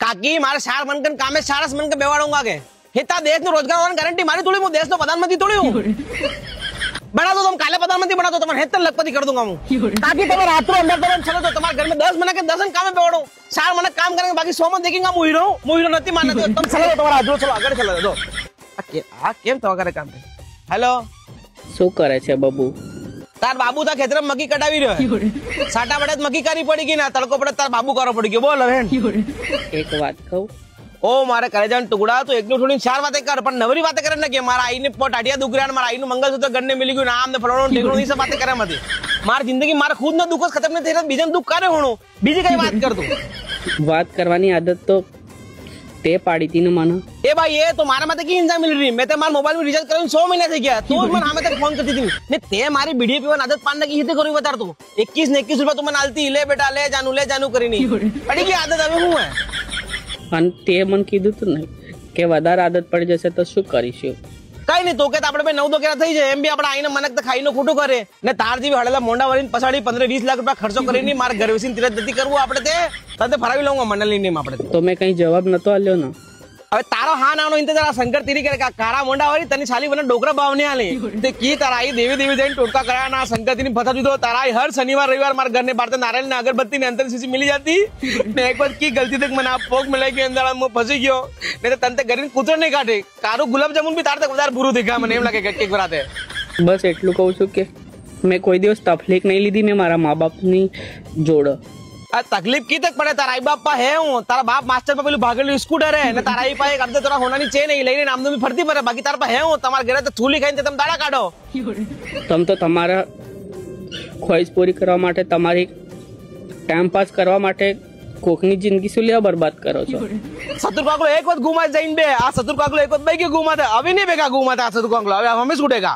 કાકી મારે 4 મન કન કામે 4 મન કે બેવાડુંગા કે હેતા દેશ નો રોજગાર હોવાની ગારંટી મારી થોડી, હું દેશ નો પ્રધાનમંત્રી થોડી હું बना दो तुम, काले प्रधानमंत्री बना दो, तुम्हारे हेतर लखपति कर दूंगा मैं, ताकि तुम रातों अंदर चलो तो तुम्हारे घर में 10 महीने के 10 काम में बेवड़ो, 4 महीने काम करेंगे, बाकी 100 में देखेंगे मुहिरो नहीं मानते हो तुम। चलो तुम्हारा हाथ चलो आगे चलो दो आ केम तो करे काम पे। हेलो શું કરે છે બબુ? तार बाबू था खेतर में मक्की कटावी रह्यो, साटा पड़े मक्की करी पड़ी गई ना, तड़को पड़े तार बाबू करो पड़ी गयो। बोल बहन એક વાત કહું? ओ मारे कलेजा टुकड़ा तो एक थोड़ी 4 बातें कर, पर नवरी बातें करे ना कि मारा आई ने टाटिया दुख रहा, मारा आई नु मंगलसूत्र गन्ने मिली गयो, नाम ने फलाणो ढेकणो ई सब बातें करे मती। मार जिंदगी मारा खुद ना दुख खत्म नहीं થઈ, બીજન દુખ કારે હોણો, બીજી કઈ વાત કર તું। વાત કરવાની આદત તો તે પાડી હતી ને મને। ए भाई ये तो मारे माथे की इंजा मिल रही, मैं तो मार मोबाइल में रिचार्ज करें 100 महीने से गया, तो मन हमें तक फोन करती थी ने ते मारी बीडी पीवन आदत पाड़ने की हिते करू बता तू 21 ने 21 रुपया तुम नालती ले बेटा ले जानू करी नहीं पड़ी की आदत હવે હું है। અને તે મને કીધું તું ને કે વધારે આદત પડી જશે તો શું કરીશું? કઈ નહીં તો કે આપણે 9 કેરા થઈ જાય, એમ બી આપણે આઈને મનક તો ખાઈને ખોટું કરે ને તાર જેવી હળેલા મોંડા વળીને પછાડી 15-20 લાખ રૂપિયા ખર્ચો કરીને મારા ઘર વેસીને તીરથ નથી કરવું આપણે તે તને ફરાવી લઉંગા મંડળની નેમ આપણે તો મેં કઈ જવાબ નતો આલ્યો ને। હવે તારો હા નાનો ઇંતજાર શંકર તીરી કરે કારા મોંડા વાળી તને છાલી મને ડોકરા ભાવને આલે તે કી તારા आई देवी देवी જઈને ટોટકા કર્યા ના શંકર તીની ફતા દીધો તારા हर शनिवार रविवार मार घर ने बारते नारियल ने अगरबत्ती ने अंतर शीशी मिली जाती ने एक बार की गलती तक मना पोक मिलाई के अंदर मैं फंसी गयो नहीं तो तंते गरीन कुतर नहीं काटे कारो गुलाब जामुन भी तार तक વધારે बुरू दिखा મને એમ લાગે કે બરાતે। બસ એટલું કહું છું કે મેં કોઈ દિવસ તકલીફ નહીં લીધી મેં મારા મા બાપની જોડે। आ तकलीफ की तक पड़े तारा आई बाप है हूँ तारा बाप मास्टर पे पेलू भागेलू स्कूटर है ने तारा आई पाए अर्धे तोरा होनानी चेन नहीं लईने नामदो में फरती पड़े बाकी तारा पे है हूँ तमार घरे तो थूली खाઈને तम दाड़ा काढो। તમ તો તમારા ખ્વાહિશ પૂરી કરવા માટે તમારી ટાઈમ પાસ કરવા માટે કોકની જિંદગી શું લેવા બરબાદ કરો છો? सतुर काकलो एक वक्त घुमा जाइन बे आ सतुर काकलो एक वक्त बैके घुमा दे अभी नहीं बेगा घुमा था सतुर काकलो अबे हम छूटेगा।